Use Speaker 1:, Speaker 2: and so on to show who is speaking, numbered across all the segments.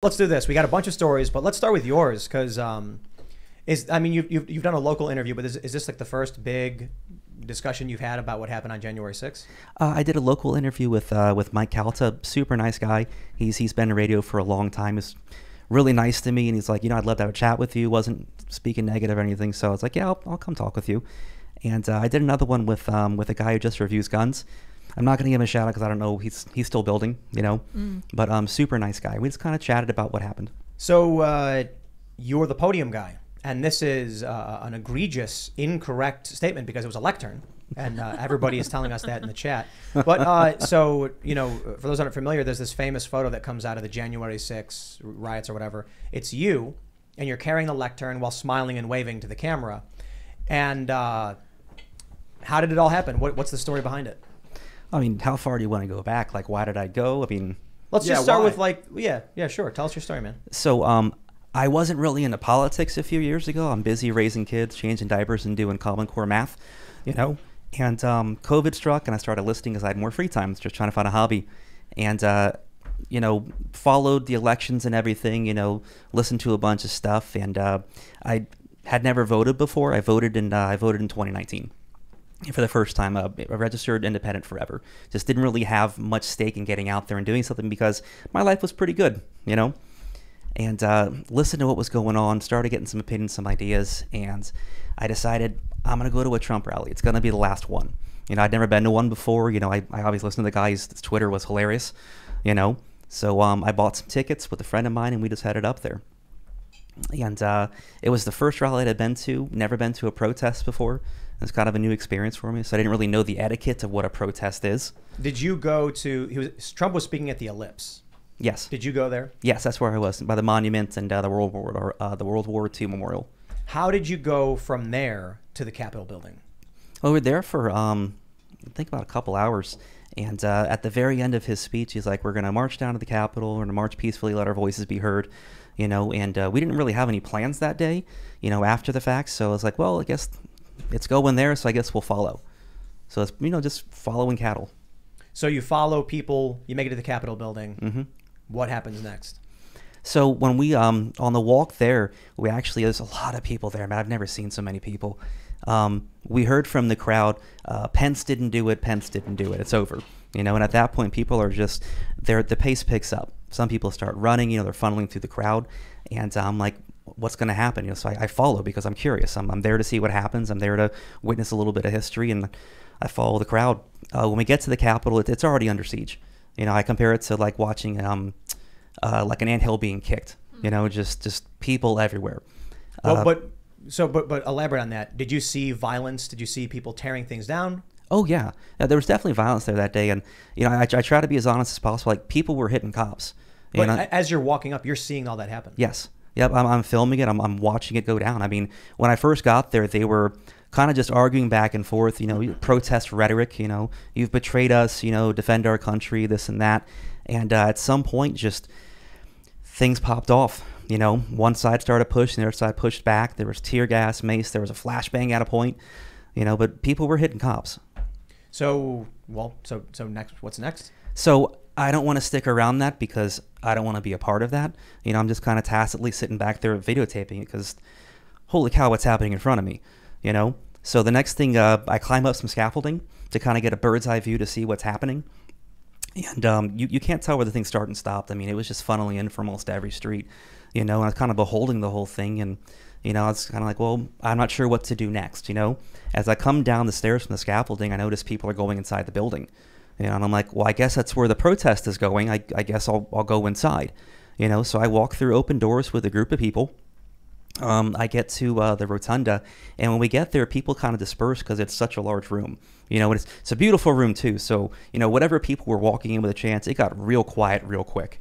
Speaker 1: Let's do this. We got a bunch of stories, but let's start with yours because you've done a local interview, but is this like the first big discussion you've had about what happened on January 6th?
Speaker 2: I did a local interview with Mike Calta, super nice guy. He's been in radio for a long time. He's really nice to me, and he's like, I'd love to have a chat with you. Wasn't speaking negative or anything, so I was like, yeah, I'll come talk with you. And I did another one with a guy who just reviews guns. I'm not going to give him a shout out because I don't know, he's still building, but super nice guy. We just kind of chatted about what happened.
Speaker 1: So you're the Podium guy, and this is an egregious, incorrect statement because it was a lectern, and everybody is telling us that in the chat. But for those that aren't familiar, there's this famous photo that comes out of the January 6th riots or whatever. It's you, and you're carrying the lectern while smiling and waving to the camera. And how did it all happen? What's the story behind it?
Speaker 2: I mean, how far do you want to go back? Like, why did I go? I mean,
Speaker 1: let's just start with sure. Tell us your story, man.
Speaker 2: So, I wasn't really into politics a few years ago. I'm busy raising kids, changing diapers, and doing Common Core math, And COVID struck, and I started listening because I had more free time, just trying to find a hobby, and followed the elections and everything. Listened to a bunch of stuff, and I had never voted before. I voted in 2019. For the first time, a registered independent forever. Just didn't really have much stake in getting out there and doing something because my life was pretty good, And listened to what was going on, started getting some opinions, some ideas, and I decided I'm going to go to a Trump rally. It's going to be the last one. I'd never been to one before. I always listened to the guy. His Twitter was hilarious, So I bought some tickets with a friend of mine, and we just headed up there. And it was the first rally I'd been to, never been to a protest before. It's kind of a new experience for me, so I didn't really know the etiquette of what a protest is.
Speaker 1: Did you go to? Trump was speaking at the Ellipse.
Speaker 2: Yes.
Speaker 1: Did you go there?
Speaker 2: Yes, that's where I was, by the monument and the World War II memorial.
Speaker 1: How did you go from there to the Capitol building?
Speaker 2: Well, we were there for I think about a couple hours, and at the very end of his speech, he's like, "We're going to march down to the Capitol. We're going to march peacefully, let our voices be heard." And we didn't really have any plans that day, after the fact. So I was like, well, I guess it's going there, so I guess we'll follow. So it's, just following cattle.
Speaker 1: So you follow people, you make it to the Capitol building.
Speaker 2: Mm-hmm.
Speaker 1: What happens next?
Speaker 2: So when we, on the walk there, there's a lot of people there, man. I've never seen so many people. We heard from the crowd, Pence didn't do it, it's over. And at that point, people are just, the pace picks up. Some people start running, they're funneling through the crowd. And I'm like, what's going to happen? So I follow because I'm curious. I'm there to see what happens. I'm there to witness a little bit of history, and I follow the crowd. When we get to the Capitol, it's already under siege. I compare it to like watching like an anthill being kicked. Just people everywhere.
Speaker 1: But elaborate on that. Did you see violence? Did you see people tearing things down?
Speaker 2: Oh yeah, there was definitely violence there that day, and I try to be as honest as possible. Like, people were hitting cops.
Speaker 1: But as you're walking up, you're seeing all that happen.
Speaker 2: Yes. Yep. I'm filming it. I'm watching it go down. I mean, when I first got there, they were kind of just arguing back and forth. Protest rhetoric. You've betrayed us. Defend our country. This and that. And at some point, just things popped off. One side started pushing, the other side pushed back. There was tear gas, mace. There was a flashbang at a point. But people were hitting cops.
Speaker 1: So next, what's next?
Speaker 2: So I don't want to stick around that because I don't want to be a part of that. I'm just kind of tacitly sitting back there videotaping it because holy cow, what's happening in front of me, So the next thing, I climb up some scaffolding to kind of get a bird's eye view to see what's happening. And you can't tell where the thing started and stopped. I mean, it was just funneling in from almost every street, and I was kind of beholding the whole thing. And, I was kind of like, well, I'm not sure what to do next, As I come down the stairs from the scaffolding, I notice people are going inside the building. And I'm like, well, I guess that's where the protest is going. I guess I'll go inside, So I walk through open doors with a group of people. I get to the rotunda, and when we get there, people kind of disperse because it's such a large room. It's a beautiful room too. So, whatever people were walking in with a chance, it got real quiet real quick.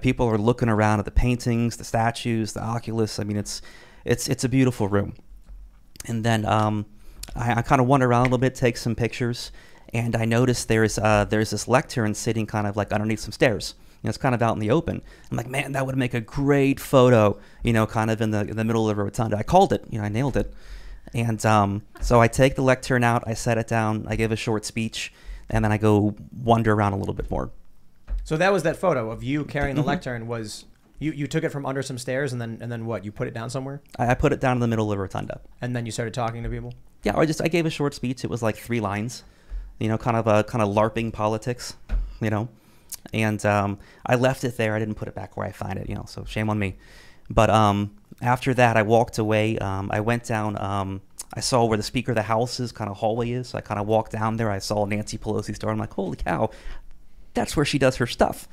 Speaker 2: People are looking around at the paintings, the statues, the Oculus. I mean, it's a beautiful room. And then I kind of wander around a little bit, take some pictures. And I noticed there's this lectern sitting kind of like underneath some stairs. It's kind of out in the open. I'm like, man, that would make a great photo, kind of in the middle of the rotunda. I called it, I nailed it. And so I take the lectern out, I set it down, I give a short speech, and then I go wander around a little bit more.
Speaker 1: So that was that photo of you carrying the lectern was You took it from under some stairs and then what? You put it down somewhere?
Speaker 2: I put it down in the middle of the rotunda.
Speaker 1: And then you started talking to people?
Speaker 2: Yeah, or I gave a short speech. It was like 3 lines, kind of LARPing politics, and I left it there. I didn't put it back where I find it, so shame on me. But after that, I walked away. I went down. I saw where the Speaker of the House's kind of hallway is. So I kind of walked down there. I saw Nancy Pelosi's door. I'm like, holy cow, that's where she does her stuff,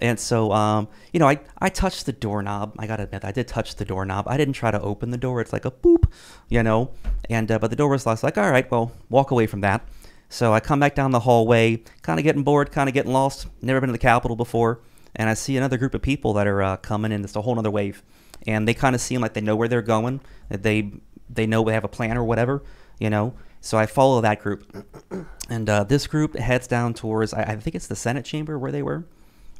Speaker 2: And so, I touched the doorknob. I got to admit, I did touch the doorknob. I didn't try to open the door. It's like a boop, and but the door was locked. Like, all right, well, walk away from that. So I come back down the hallway, kind of getting bored, kind of getting lost. Never been to the Capitol before. And I see another group of people that are coming in. It's a whole other wave. And they kind of seem like they know where they're going. They know they have a plan or whatever, So I follow that group. And this group heads down towards, I think it's the Senate chamber where they were.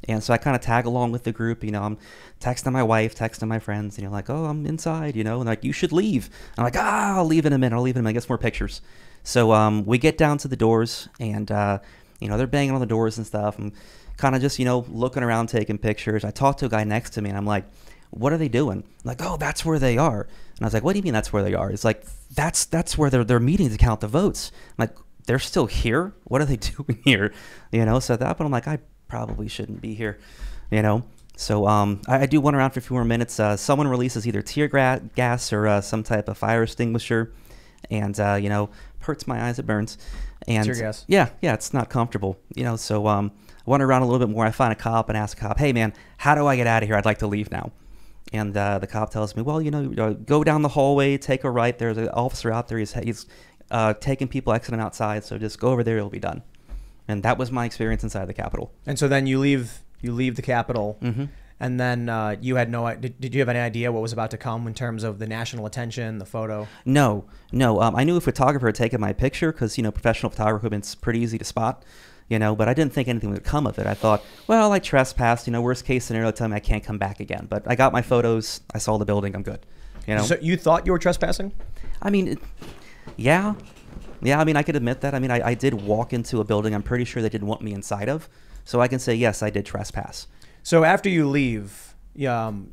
Speaker 2: And so I kind of tag along with the group, I'm texting my wife, texting my friends, like, oh, I'm inside, and like, you should leave. I'm like, I'll leave in a minute. I get some more pictures. So we get down to the doors and, they're banging on the doors and stuff. And kind of just, looking around, taking pictures. I talked to a guy next to me and I'm like, what are they doing? I'm like, oh, that's where they are. And I was like, what do you mean that's where they are? It's like, that's where they're meeting to count the votes. I'm like, they're still here? What are they doing here? So at that point I'm like, I probably shouldn't be here, So I do one around for a few more minutes. Someone releases either tear gas or some type of fire extinguisher, and hurts my eyes, it burns. And
Speaker 1: tear gas.
Speaker 2: Yeah, it's not comfortable, So I went around a little bit more. I find a cop and ask a cop, hey man, how do I get out of here? I'd like to leave now. And the cop tells me, well, go down the hallway, take a right. There's an officer out there. He's taking people exiting outside, so just go over there. It'll be done. And that was my experience inside the Capitol. And
Speaker 1: so then you leave the Capitol,
Speaker 2: mm-hmm.
Speaker 1: and then you had did you have any idea what was about to come in terms of the national attention, the photo?
Speaker 2: No. I knew a photographer had taken my picture because, professional photography has been pretty easy to spot, but I didn't think anything would come of it. I thought, well, I trespassed, worst case scenario, tell me I can't come back again. But I got my photos. I saw the building. I'm good.
Speaker 1: So you thought you were trespassing?
Speaker 2: I mean, yeah. Yeah, I mean, I could admit that. I mean, I did walk into a building I'm pretty sure they didn't want me inside of. So I can say, yes, I did trespass.
Speaker 1: So after you leave, when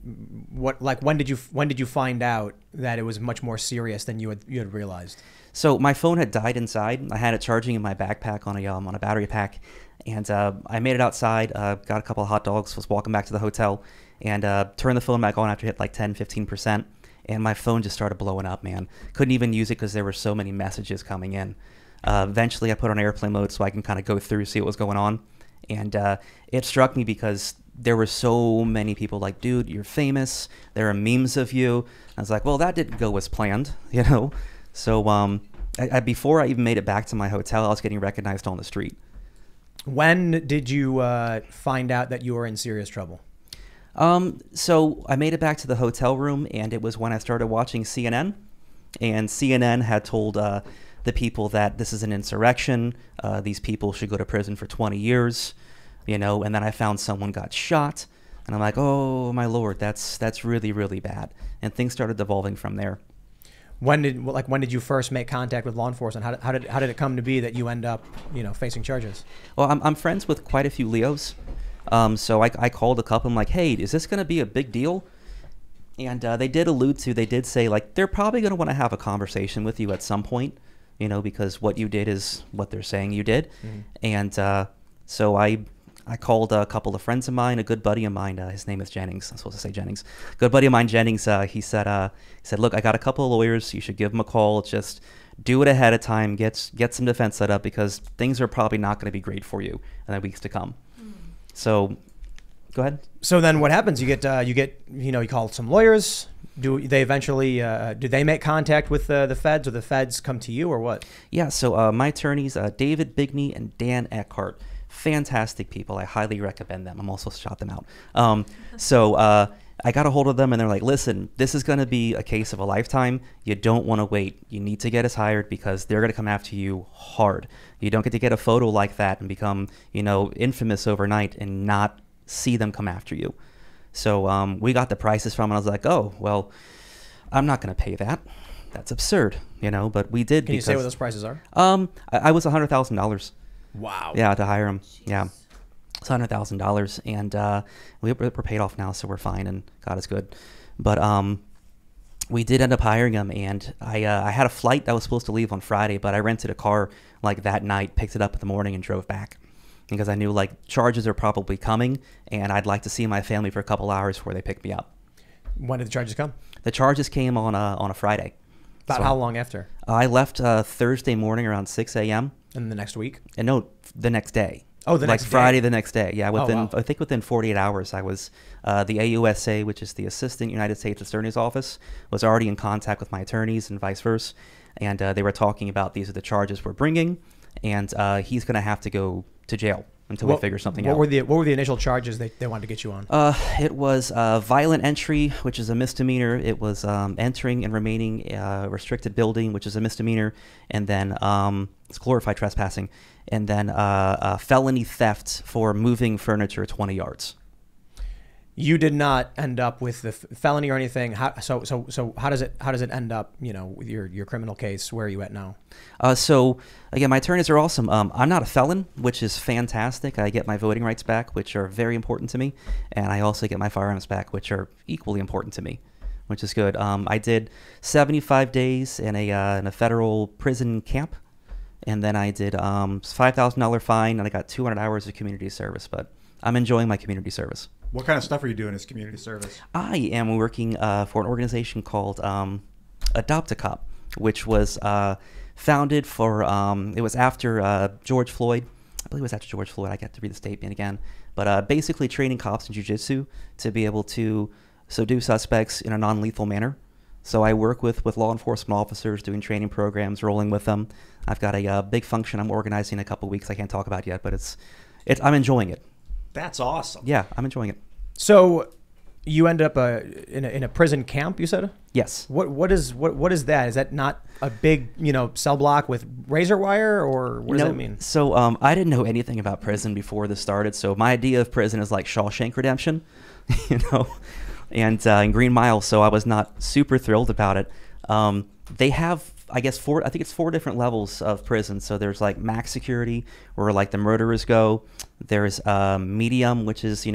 Speaker 1: did you find out that it was much more serious than you had realized?
Speaker 2: So my phone had died inside. I had it charging in my backpack on a battery pack. And I made it outside, got a couple of hot dogs, was walking back to the hotel, and turned the phone back on after it hit like 10, 15%. And my phone just started blowing up, man. Couldn't even use it because there were so many messages coming in. Eventually, I put on airplane mode so I can kind of go through, see what was going on. And it struck me because there were so many people like, dude, you're famous. There are memes of you. I was like, well, that didn't go as planned, So before I even made it back to my hotel, I was getting recognized on the street.
Speaker 1: When did you find out that you were in serious trouble?
Speaker 2: So I made it back to the hotel room, and it was when I started watching CNN, and CNN had told the people that this is an insurrection. These people should go to prison for 20 years, and then I found someone got shot, and I'm like, oh my Lord, that's really, really bad. And things started devolving from there.
Speaker 1: When did you first make contact with law enforcement? How did it come to be that you end up, facing charges?
Speaker 2: Well, I'm friends with quite a few Leos. So I called a couple. I'm like, hey, is this going to be a big deal? And they did say, like, they're probably going to want to have a conversation with you at some point, because what you did is what they're saying you did. Mm-hmm. And so I called a couple of friends of mine, a good buddy of mine. His name is Jennings. I'm supposed to say Jennings. Good buddy of mine, Jennings. He said, look, I got a couple of lawyers. You should give them a call. Just do it ahead of time. Get some defense set up because things are probably not going to be great for you in the weeks to come. So, go ahead.
Speaker 1: So then, what happens? You call some lawyers. Do they eventually? Do they make contact with the feds, or the feds come to you, or what?
Speaker 2: Yeah. So my attorneys, David Bigney and Dan Eckhart, fantastic people. I highly recommend them. I'm also shout them out. So I got a hold of them, and they're like, "Listen, this is going to be a case of a lifetime. You don't want to wait. You need to get us hired because they're going to come after you hard. You don't get to get a photo like that and become, infamous overnight and not see them come after you." So we got the prices from, and I was like, "Oh, well, I'm not going to pay that. That's absurd, But we did.
Speaker 1: Can you say what those prices are?
Speaker 2: I was $100,000.
Speaker 1: Wow.
Speaker 2: Yeah, to hire him. Jeez. Yeah. It's $100,000, and we're paid off now, so we're fine, and God is good. But we did end up hiring him, and I had a flight that was supposed to leave on Friday, but I rented a car like that night, picked it up in the morning, and drove back because I knew like charges are probably coming, and I'd like to see my family for a couple hours before they pick me up.
Speaker 1: When did the charges come?
Speaker 2: The charges came on a Friday.
Speaker 1: About how long after?
Speaker 2: I left Thursday morning around 6 a.m.
Speaker 1: And the next week?
Speaker 2: And no, the next day.
Speaker 1: Oh, the next day.
Speaker 2: Like Friday the next day. Yeah,
Speaker 1: wow.
Speaker 2: I think within 48 hours, I was, the AUSA, which is the Assistant United States Attorney's Office, was already in contact with my attorneys and vice versa. And they were talking about these are the charges we're bringing, and he's going to have to go to jail until we figure something out.
Speaker 1: What were the initial charges they wanted to get you on?
Speaker 2: It was violent entry, which is a misdemeanor. It was entering and remaining a restricted building, which is a misdemeanor. And then it's glorified trespassing. And then felony theft for moving furniture 20 yards.
Speaker 1: You did not end up with the felony or anything. So how does it end up? You know, with your criminal case. Where are you at now?
Speaker 2: So again, my attorneys are awesome. I'm not a felon, which is fantastic. I get my voting rights back, which are very important to me, and I also get my firearms back, which are equally important to me, which is good. I did 75 days in a federal prison camp, and then I did $5,000 fine, and I got 200 hours of community service. But I'm enjoying my community service.
Speaker 3: What kind of stuff are you doing as community service?
Speaker 2: I am working for an organization called Adopt-A-Cop, which was founded for, it was after George Floyd. I believe it was after George Floyd. I got to read the statement again. But basically training cops in jiu-jitsu to be able to subdue suspects in a non-lethal manner. So I work with law enforcement officers doing training programs, rolling with them. I've got a big function I'm organizing in a couple of weeks I can't talk about yet, but I'm enjoying it.
Speaker 3: That's awesome.
Speaker 2: Yeah, I'm enjoying it.
Speaker 1: So you end up in a prison camp, you said?
Speaker 2: Yes.
Speaker 1: What is that? Is that not a big, cell block with razor wire, or what does that mean?
Speaker 2: So I didn't know anything about prison before this started. So my idea of prison is like Shawshank Redemption, and in Green Mile. So I was not super thrilled about it. They have, I guess, I think it's 4 different levels of prison. So there's like max security, where like the murderers go. There's medium, which is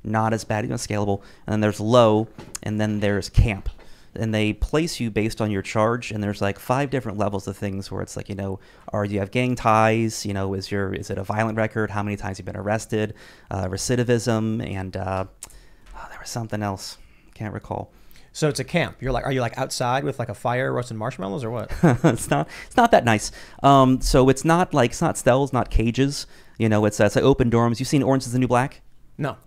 Speaker 2: not as bad, scalable, and then there's low, and then there's camp. And they place you based on your charge, and there's like 5 different levels of things where it's like, do you have gang ties? Is it a violent record? How many times you've been arrested? Recidivism, and there was something else, can't recall.
Speaker 1: So it's a camp. Are you like outside with like a fire roasting marshmallows, or what?
Speaker 2: It's not that nice. So it's not cells, not cages. It's like open dorms. You've seen Orange Is the New Black?
Speaker 1: No.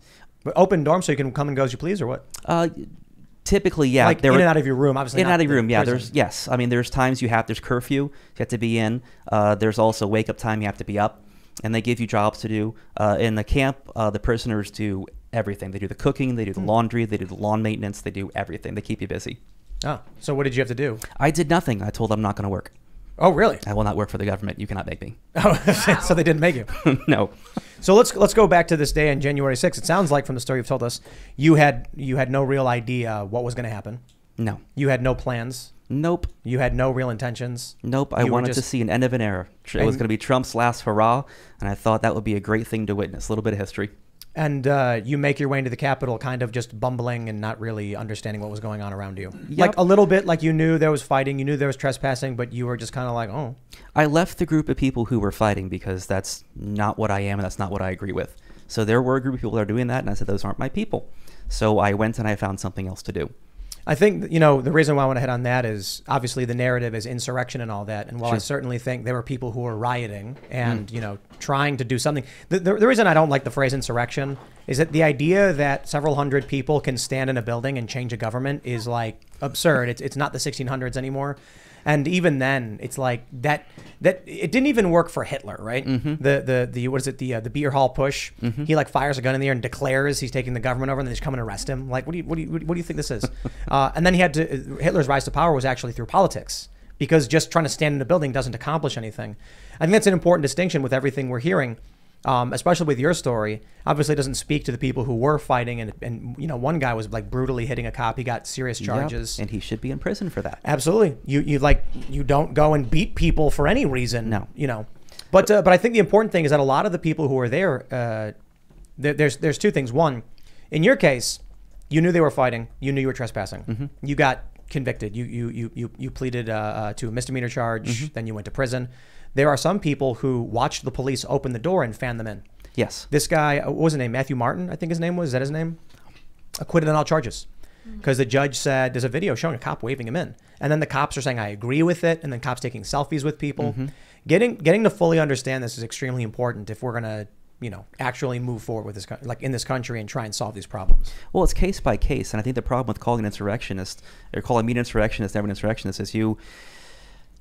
Speaker 1: But open dorms so you can come and go as you please, or what?
Speaker 2: Typically, yeah.
Speaker 1: Like in and out of your room, obviously.
Speaker 2: In and out of your room, yeah. There's times there's curfew. You have to be in. There's also wake up time. You have to be up, and they give you jobs to do. In the camp, the prisoners do everything. They do the cooking. They do the laundry. They do the lawn maintenance. They do everything. They keep you busy.
Speaker 1: Oh, so what did you have to do?
Speaker 2: I did nothing. I told them I'm not going to work.
Speaker 1: Oh, really?
Speaker 2: I will not work for the government. You cannot make me.
Speaker 1: Oh, so they didn't make you?
Speaker 2: No.
Speaker 1: So let's go back to this day on January 6th. It sounds like from the story you've told us, you had no real idea what was going to happen.
Speaker 2: No.
Speaker 1: You had no plans.
Speaker 2: Nope.
Speaker 1: You had no real intentions.
Speaker 2: Nope. I wanted to see an end of an era. It was going to be Trump's last hurrah, and I thought that would be a great thing to witness. A little bit of history.
Speaker 1: And you make your way into the Capitol kind of just bumbling and not really understanding what was going on around you.
Speaker 2: Yep.
Speaker 1: Like a little bit like you knew there was fighting, you knew there was trespassing, but you were just kind of like, oh.
Speaker 2: I left the group of people who were fighting because that's not what I am and that's not what I agree with. So there were a group of people that are doing that, and I said, those aren't my people. So I went and I found something else to do.
Speaker 1: I think, the reason why I want to hit on that is obviously the narrative is insurrection and all that. And while I certainly think there were people who were rioting and, trying to do something. The reason I don't like the phrase insurrection is that the idea that several hundred people can stand in a building and change a government is like absurd. It's not the 1600s anymore. And even then, it's like that it didn't even work for Hitler, right? Mm-hmm. The beer hall push. Mm-hmm. He like fires a gun in the air and declares he's taking the government over, and then they just come and arrest him. Like, what do you think this is? And then Hitler's rise to power was actually through politics, because just trying to stand in a building doesn't accomplish anything. I think that's an important distinction with everything we're hearing. Especially with your story, obviously it doesn't speak to the people who were fighting, and one guy was like brutally hitting a cop. He got serious charges,
Speaker 2: and he should be in prison for that.
Speaker 1: Absolutely, you don't go and beat people for any reason.
Speaker 2: No,
Speaker 1: But I think the important thing is that a lot of the people who were there, there's two things. One, in your case, you knew they were fighting. You knew you were trespassing.
Speaker 2: Mm-hmm.
Speaker 1: You got convicted. You pleaded to a misdemeanor charge.
Speaker 2: Mm-hmm.
Speaker 1: Then you went to prison. There are some people who watched the police open the door and fan them in.
Speaker 2: Yes.
Speaker 1: This guy, what was his name? Matthew Martin, I think his name was. Is that his name? Acquitted on all charges. Because the judge said there's a video showing a cop waving him in. And then the cops are saying, I agree with it. And then cops taking selfies with people.
Speaker 2: Mm-hmm.
Speaker 1: Getting to fully understand this is extremely important if we're going to, actually move forward with this, like in this country and try and solve these problems.
Speaker 2: Well, it's case by case. And I think the problem with calling an insurrectionist or calling me an insurrectionist, never an insurrectionist, is you're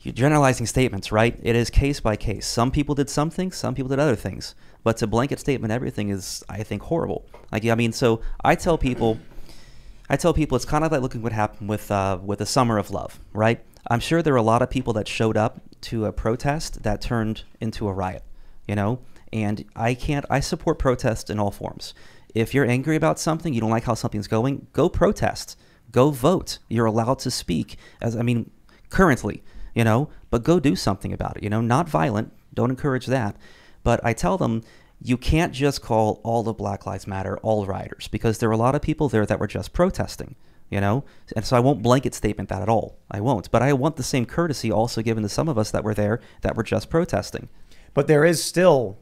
Speaker 2: generalizing statements, right? It is case by case. Some people did some things, some people did other things. But to blanket statement everything is, I think, horrible. So I tell people it's kind of like looking what happened with the Summer of Love, right? I'm sure there were a lot of people that showed up to a protest that turned into a riot, and I support protest in all forms. If you're angry about something, you don't like how something's going, go protest, go vote. You're allowed to speak currently, but go do something about it, not violent. Don't encourage that. But I tell them, you can't just call all the Black Lives Matter all rioters, because there were a lot of people there that were just protesting, and so I won't blanket statement that at all. I won't. But I want the same courtesy also given to some of us that were there that were just protesting.
Speaker 1: But there is still,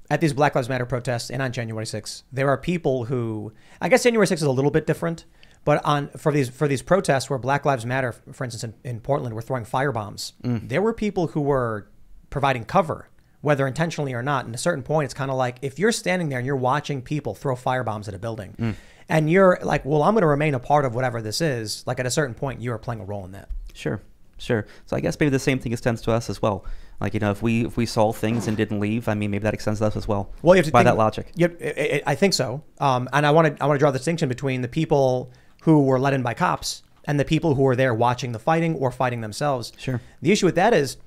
Speaker 1: at these Black Lives Matter protests and on January 6th, there are people who, I guess January 6th is a little bit different, but for these protests where Black Lives Matter, for instance, in Portland, were throwing firebombs, there were people who were providing cover, whether intentionally or not. And at a certain point, it's kind of like if you're standing there and you're watching people throw firebombs at a building and you're like, well, I'm going to remain a part of whatever this is. Like at a certain point, you are playing a role in that.
Speaker 2: Sure. So I guess maybe the same thing extends to us as well. Like, if we saw things and didn't leave, maybe that extends to us as well.
Speaker 1: Well, you have to
Speaker 2: by that logic.
Speaker 1: Yep, I think so. And I want to draw the distinction between the people who were let in by cops and the people who were there watching the fighting or fighting themselves.
Speaker 2: Sure.
Speaker 1: The issue with that is,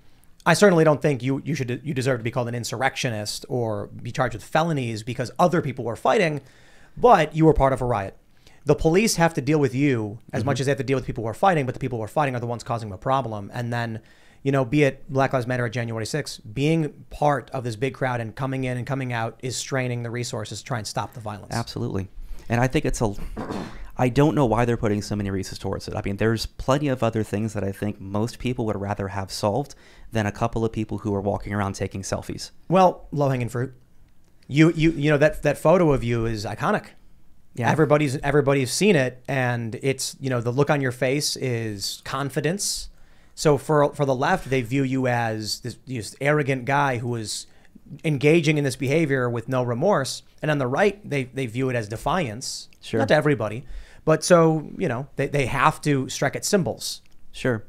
Speaker 1: I certainly don't think you deserve to be called an insurrectionist or be charged with felonies because other people were fighting, but you were part of a riot. The police have to deal with you as much as they have to deal with people who are fighting, but the people who are fighting are the ones causing the problem. And then, be it Black Lives Matter or January 6th, being part of this big crowd and coming in and coming out is straining the resources to try and stop the violence.
Speaker 2: Absolutely. And I think I don't know why they're putting so many resources towards it. There's plenty of other things that I think most people would rather have solved than a couple of people who are walking around taking selfies.
Speaker 1: Well, low-hanging fruit. That photo of you is iconic. Yeah. Everybody's seen it, and it's, the look on your face is confidence. So for the left, they view you as this arrogant guy who is engaging in this behavior with no remorse. And on the right, they view it as defiance.
Speaker 2: Sure.
Speaker 1: Not to everybody. But so, they have to strike at symbols.
Speaker 2: Sure.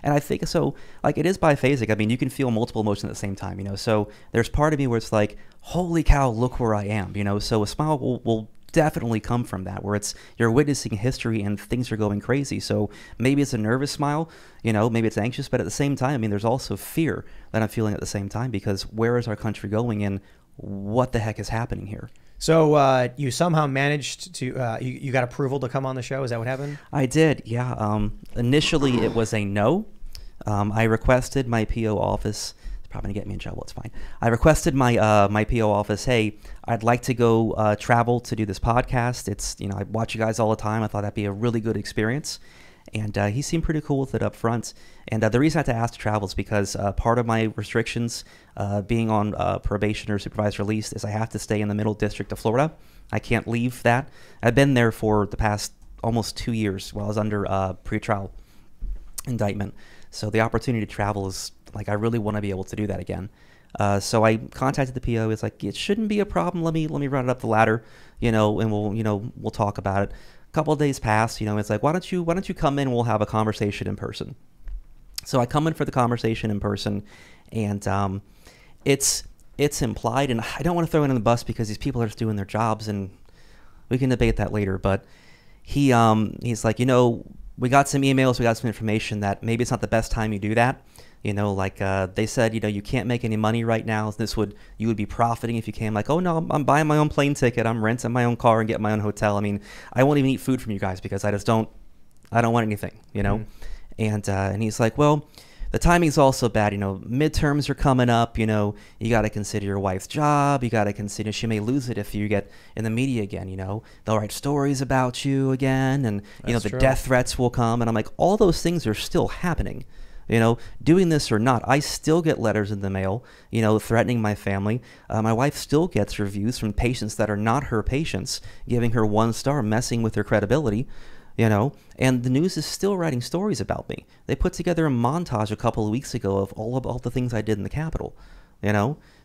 Speaker 2: And I think so, it is biphasic. You can feel multiple emotions at the same time, So there's part of me where it's like, holy cow, look where I am, So a smile will definitely come from that, where it's you're witnessing history and things are going crazy. So maybe it's a nervous smile, maybe it's anxious, but at the same time, there's also fear that I'm feeling at the same time, because where is our country going and what the heck is happening here?
Speaker 1: So you somehow managed to, you got approval to come on the show. Is that what happened?
Speaker 2: I did, yeah. Initially, it was a no. I requested my PO office. It's probably going to get me in trouble. It's fine. I requested my PO office, hey, I'd like to go travel to do this podcast. It's, I watch you guys all the time. I thought that'd be a really good experience. And he seemed pretty cool with it up front. And the reason I had to ask to travel is because part of my restrictions being on probation or supervised release is I have to stay in the Middle District of Florida. I can't leave that. I've been there for the past almost 2 years while I was under pretrial indictment. So the opportunity to travel is I really want to be able to do that again. So I contacted the PO. It's like, it shouldn't be a problem. Let me run it up the ladder, and we'll talk about it. A couple of days pass, it's like, why don't you come in and we'll have a conversation in person. So I come in for the conversation in person, and it's implied, and I don't want to throw it in the bus because these people are just doing their jobs, and we can debate that later, but he's like, we got some emails, we got some information that maybe it's not the best time you do that. They said, you can't make any money right now. You would be profiting if you came. Like, oh no, I'm buying my own plane ticket. I'm renting my own car and getting my own hotel. I won't even eat food from you guys because I don't want anything, And he's like, well, the timing's also bad. Midterms are coming up. You got to consider your wife's job. You got to consider she may lose it if you get in the media again. They'll write stories about you again, and the
Speaker 1: true.
Speaker 2: death threats will come. And I'm like, all those things are still happening. Doing this or not, I still get letters in the mail, threatening my family. My wife still gets reviews from patients that are not her patients, giving her 1 star, messing with her credibility. And the news is still writing stories about me. They put together a montage a couple of weeks ago of all the things I did in the Capitol,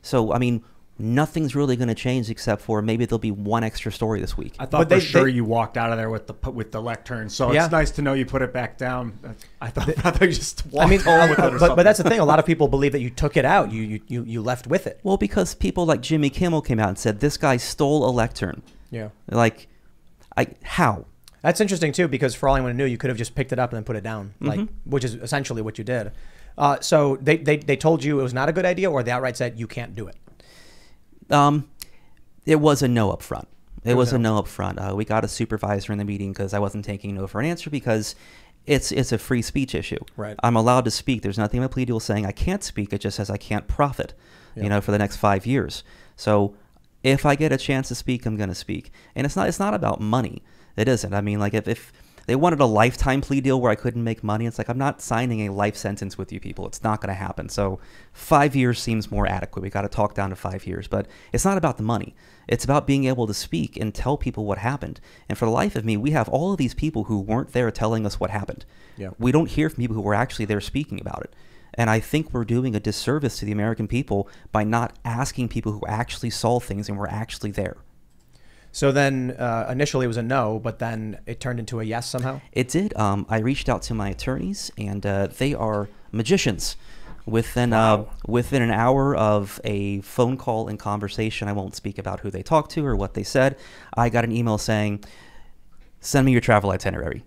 Speaker 2: So, I mean, nothing's really going to change except for maybe there'll be one extra story this week.
Speaker 3: I thought for sure you walked out of there with the lectern, so it's nice to know you put it back down. I thought you just walked home with it or something.
Speaker 1: But that's the thing. A lot of people believe that you took it out. You left with it.
Speaker 2: Well, because people like Jimmy Kimmel came out and said, this guy stole a lectern.
Speaker 1: Yeah.
Speaker 2: Like, how?
Speaker 1: That's interesting too, because for all anyone knew, you could have just picked it up and then put it down, which is essentially what you did. So they told you it was not a good idea, or they outright said you can't do it.
Speaker 2: It was a no up front. It was a no up front. We got a supervisor in the meeting because I wasn't taking no for an answer because it's a free speech issue.
Speaker 1: Right.
Speaker 2: I'm allowed to speak. There's nothing in my plea deal saying I can't speak. It just says I can't profit, for the next 5 years. So if I get a chance to speak, I'm going to speak. And it's not about money. It isn't. I mean, like if they wanted a lifetime plea deal where I couldn't make money, it's like I'm not signing a life sentence with you people. It's not going to happen. So 5 years seems more adequate. We got to talk down to 5 years. But it's not about the money. It's about being able to speak and tell people what happened. And for the life of me, we have all of these people who weren't there telling us what happened.
Speaker 1: Yeah.
Speaker 2: We don't hear from people who were actually there speaking about it. And I think we're doing a disservice to the American people by not asking people who actually saw things and were actually there.
Speaker 1: So then initially it was a no, but then it turned into a yes somehow?
Speaker 2: It did. I reached out to my attorneys, and they are magicians. Within an hour of a phone call and conversation, I won't speak about who they talked to or what they said, I got an email saying, send me your travel itinerary.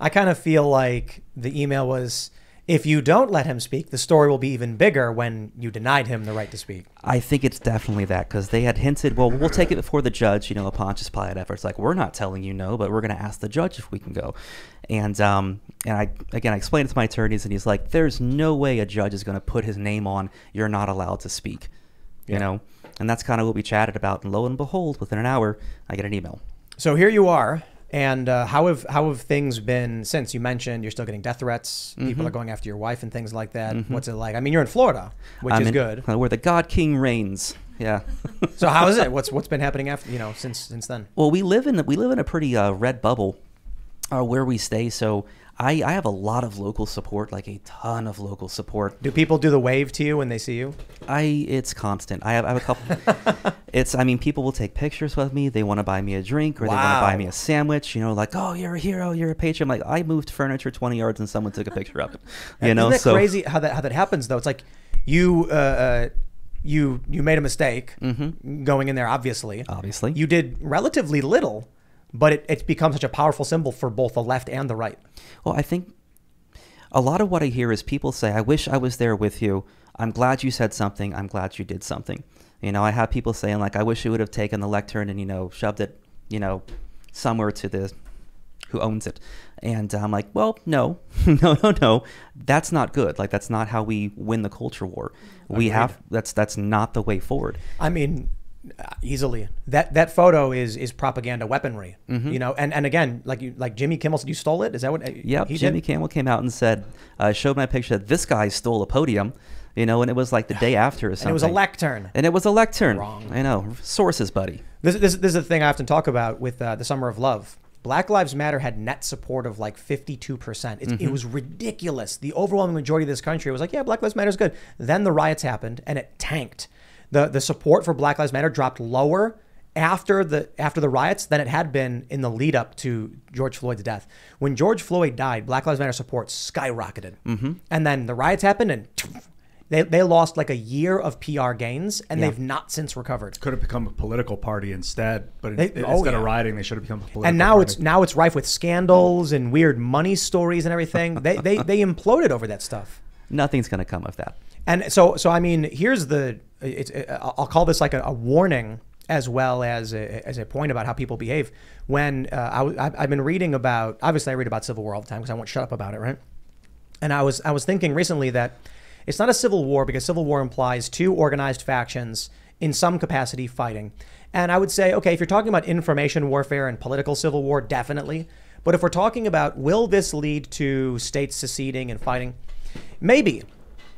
Speaker 1: I kind of feel like the email was, if you don't let him speak, the story will be even bigger when you denied him the right to speak. I
Speaker 2: think it's definitely that, because they had hinted, well, we'll take it before the judge, a Pontius Pilate effort. It's like, we're not telling you no, but we're going to ask the judge if we can go. And I explained it to my attorneys, and he's like, there's no way a judge is going to put his name on, you're not allowed to speak, And that's kind of what we chatted about. And lo and behold, within an hour, I get an email.
Speaker 1: So here you are. And how have things been since? You mentioned you're still getting death threats. People are going after your wife and things like that. What's it like? I mean, you're in Florida, which is good.
Speaker 2: Where the God King reigns. Yeah.
Speaker 1: So how is it? What's been happening after since then?
Speaker 2: Well, we live in a pretty red bubble where we stay. So I have a lot of local support, like a ton of local support.
Speaker 1: Do people do the wave to you when they see you?
Speaker 2: It's constant. I have a couple. People will take pictures with me. They want to buy me a drink, or they want to buy me a sandwich. Like, oh, you're a hero, you're a patriot. I'm like, I moved furniture 20 yards and someone took a picture of it.
Speaker 1: Isn't that crazy how that happens though? It's like you made a mistake going in there. Obviously, you did relatively little. But it's become such a powerful symbol for both the left and the right.
Speaker 2: Well, I think a lot of what I hear is people say, I wish I was there with you. I'm glad you said something. I'm glad you did something. I have people saying, like, I wish you would have taken the lectern and, shoved it, somewhere to the who owns it. And I'm like, well, no. That's not good. Like, that's not how we win the culture war. That's not the way forward.
Speaker 1: I mean, easily that photo is propaganda weaponry, and again, like Jimmy Kimmel said, you stole it. Is that what?
Speaker 2: Yep. Jimmy Kimmel came out and said, showed my picture that this guy stole a podium, and it was like the day after or something.
Speaker 1: And it was a lectern.
Speaker 2: Wrong. I know. Sources, buddy.
Speaker 1: This is the thing I often talk about with the Summer of Love. Black Lives Matter had net support of like 52%. It was ridiculous. The overwhelming majority of this country was like, yeah, Black Lives Matter is good. Then the riots happened and it tanked. The support for Black Lives Matter dropped lower after the riots than it had been in the lead up to George Floyd's death. When George Floyd died, Black Lives Matter support skyrocketed. And then the riots happened and they lost like a year of PR gains, and they've not since recovered.
Speaker 3: Could have become a political party instead, but instead of rioting, they should have become a political
Speaker 1: party.
Speaker 3: And
Speaker 1: now it's rife with scandals and weird money stories and everything. They imploded over that stuff.
Speaker 2: Nothing's going to come of that.
Speaker 1: And so I mean, here's I'll call this like a warning as well as a point about how people behave. When I've been reading about, obviously I read about Civil War all the time because I won't shut up about it, right? And I was thinking recently that it's not a civil war because civil war implies two organized factions in some capacity fighting. And I would say, okay, if you're talking about information warfare and political civil war, definitely. But if we're talking about will this lead to states seceding and fighting, maybe.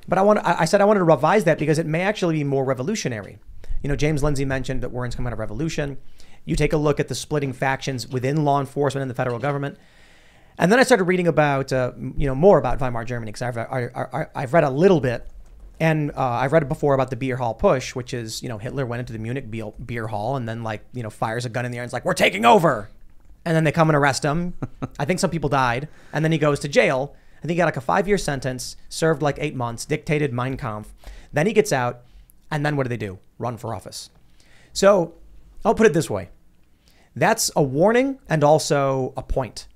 Speaker 1: But I said I wanted to revise that because it may actually be more revolutionary. You know, James Lindsay mentioned that we're in some kind of revolution. You take a look at the splitting factions within law enforcement and the federal government. And then I started reading about, more about Weimar Germany because I've read a little bit. And I've read it before about the beer hall push, which is, Hitler went into the Munich beer hall and then fires a gun in the air and is like, we're taking over. And then they come and arrest him. I think some people died. And then he goes to jail. I think he got like a 5-year sentence, served like 8 months, dictated Mein Kampf. Then he gets out. And then what do they do? Run for office. So I'll put it this way. That's a warning and also a point.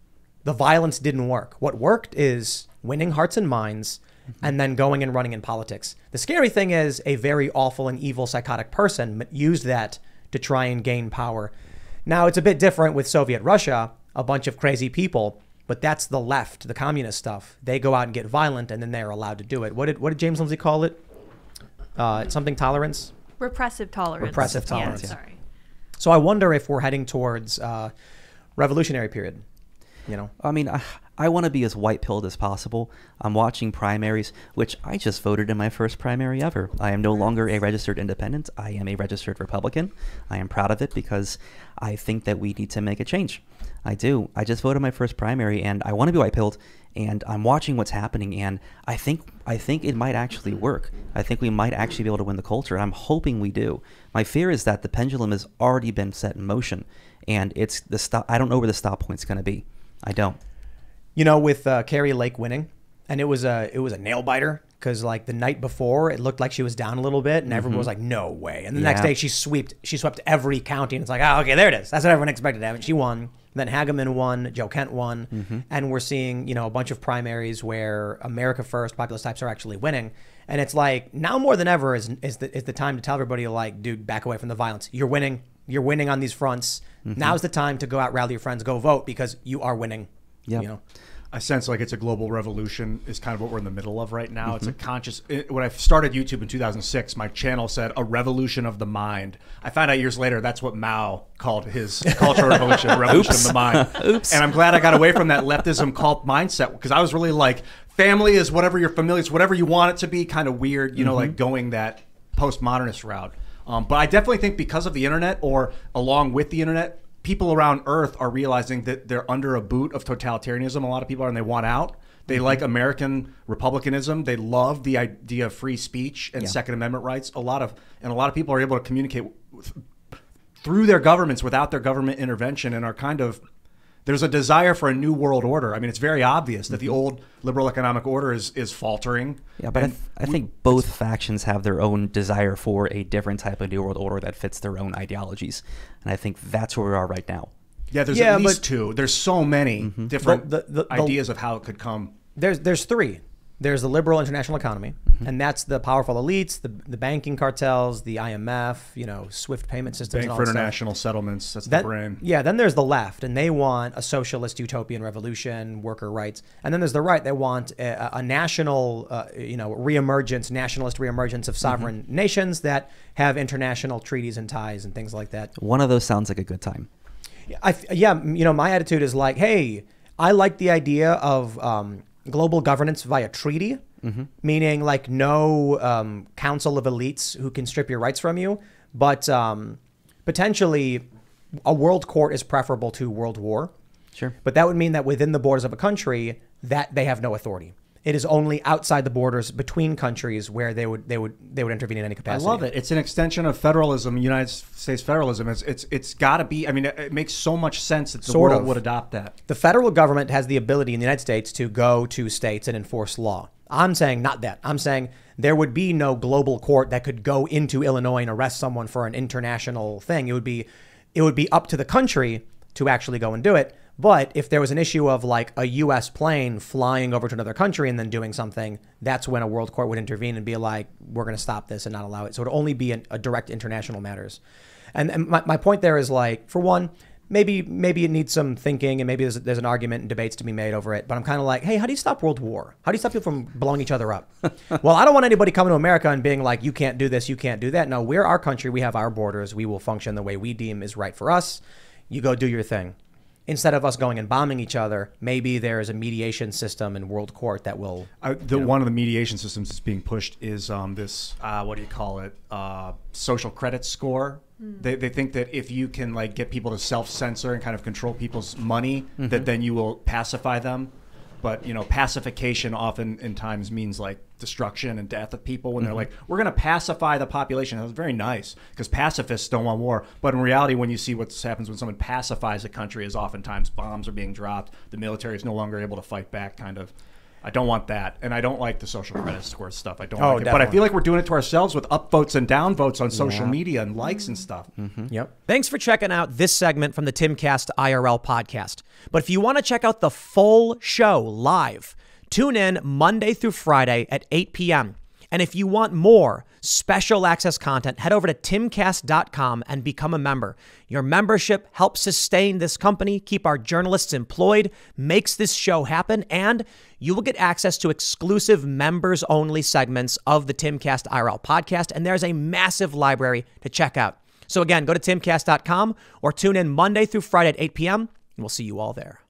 Speaker 1: The violence didn't work. What worked is winning hearts and minds and then going and running in politics. The scary thing is a very awful and evil psychotic person used that to try and gain power. Now, it's a bit different with Soviet Russia, a bunch of crazy people, but that's the left, the communist stuff. They go out and get violent and then they're allowed to do it. What did James Lindsay call it? Something tolerance?
Speaker 4: Repressive tolerance.
Speaker 1: Repressive tolerance.
Speaker 4: Yeah, sorry.
Speaker 1: So I wonder if we're heading towards revolutionary period.
Speaker 2: I mean, I want to be as white-pilled as possible. I'm watching primaries, which I just voted in my first primary ever. I am no longer a registered independent. I am a registered Republican. I am proud of it because I think that we need to make a change. I do. I just voted my first primary, and I want to be white-pilled, and I'm watching what's happening, and I think it might actually work. I think we might actually be able to win the culture, and I'm hoping we do. My fear is that the pendulum has already been set in motion, and it's the stop. I don't know where the stop point's going to be. I don't.
Speaker 1: With Carrie Lake winning, and it was a nail biter because the night before it looked like she was down a little bit, and everyone was like, "No way!" And the next day she swept every county, and it's like, "Oh, okay, there it is." That's what everyone expected to happen. She won. Then Hageman won. Joe Kent won, and we're seeing a bunch of primaries where America First populist types are actually winning, and it's like now more than ever is the time to tell everybody dude, back away from the violence. You're winning. You're winning on these fronts. Now's the time to go out, rally your friends, go vote because you are winning.
Speaker 2: Yeah.
Speaker 3: I sense like it's a global revolution is kind of what we're in the middle of right now. It's a conscious. When I started YouTube in 2006, my channel said a revolution of the mind. I found out years later that's what Mao called his cultural revolution, revolution of the mind.
Speaker 2: Oops.
Speaker 3: And I'm glad I got away from that leftism cult mindset because I was really like, family is whatever you're familiar, it's whatever you want it to be, kind of weird, like going that postmodernist route. But I definitely think because of the internet or along with the internet, people around Earth are realizing that they're under a boot of totalitarianism. A lot of people are, and they want out. They like American republicanism. They love the idea of free speech and Second Amendment rights. A lot of people are able to communicate through their governments without their government intervention, and are kind of. There's a desire for a new world order. I mean, it's very obvious that the old liberal economic order is faltering.
Speaker 2: Yeah, but I think both factions have their own desire for a different type of new world order that fits their own ideologies. And I think that's where we are right now.
Speaker 3: Yeah, there's at least two. There's so many different ideas of how it could come.
Speaker 1: There's three. There's the liberal international economy, and that's the powerful elites, the banking cartels, the IMF, SWIFT payment systems.
Speaker 3: Bank
Speaker 1: and all
Speaker 3: for
Speaker 1: that
Speaker 3: International
Speaker 1: stuff.
Speaker 3: Settlements, that's the brain.
Speaker 1: Yeah, then there's the left, and they want a socialist utopian revolution, worker rights. And then there's the right, they want a national, reemergence, nationalist reemergence of sovereign nations that have international treaties and ties and things like that.
Speaker 2: One of those sounds like a good time.
Speaker 1: My attitude is like, hey, I like the idea of global governance via treaty, meaning no council of elites who can strip your rights from you, but potentially a world court is preferable to world war.
Speaker 2: Sure.
Speaker 1: But that would mean that within the borders of a country that they have no authority. It is only outside the borders between countries where they would intervene in any capacity.
Speaker 3: I love it. It's an extension of federalism, United States federalism. It's got to be. I mean, it makes so much sense that the world would adopt that.
Speaker 1: The federal government has the ability in the United States to go to states and enforce law. I'm saying not that. I'm saying there would be no global court that could go into Illinois and arrest someone for an international thing. It would be up to the country to actually go and do it. But if there was an issue of a U.S. plane flying over to another country and then doing something, that's when a world court would intervene and be like, we're going to stop this and not allow it. So it would only be a direct international matters. And my point there is for one, maybe it needs some thinking, and maybe there's an argument and debates to be made over it. But I'm kind of like, hey, how do you stop world war? How do you stop people from blowing each other up? Well, I don't want anybody coming to America and being like, you can't do this, you can't do that. No, we're our country. We have our borders. We will function the way we deem is right for us. You go do your thing. Instead of us going and bombing each other, maybe there is a mediation system in world court that will.
Speaker 3: One of the mediation systems that's being pushed is this. What do you call it? Social credit score. They think that if you can like get people to self-censor and kind of control people's money, that then you will pacify them. But pacification often in times means like destruction and death of people. When they're like, we're going to pacify the population. That's very nice because pacifists don't want war. But in reality, when you see what happens when someone pacifies a country, is oftentimes bombs are being dropped. The military is no longer able to fight back. Kind of. I don't want that, and I don't like the social credit score stuff. I don't like it, but I feel like we're doing it to ourselves with upvotes and downvotes on social media and likes and stuff.
Speaker 1: Yep. Thanks for checking out this segment from the Timcast IRL podcast. But if you want to check out the full show live, tune in Monday through Friday at 8 p.m. And if you want more special access content, head over to timcast.com and become a member. Your membership helps sustain this company, keep our journalists employed, makes this show happen, and you will get access to exclusive members-only segments of the Timcast IRL podcast, and there's a massive library to check out. So again, go to timcast.com or tune in Monday through Friday at 8 p.m., and we'll see you all there.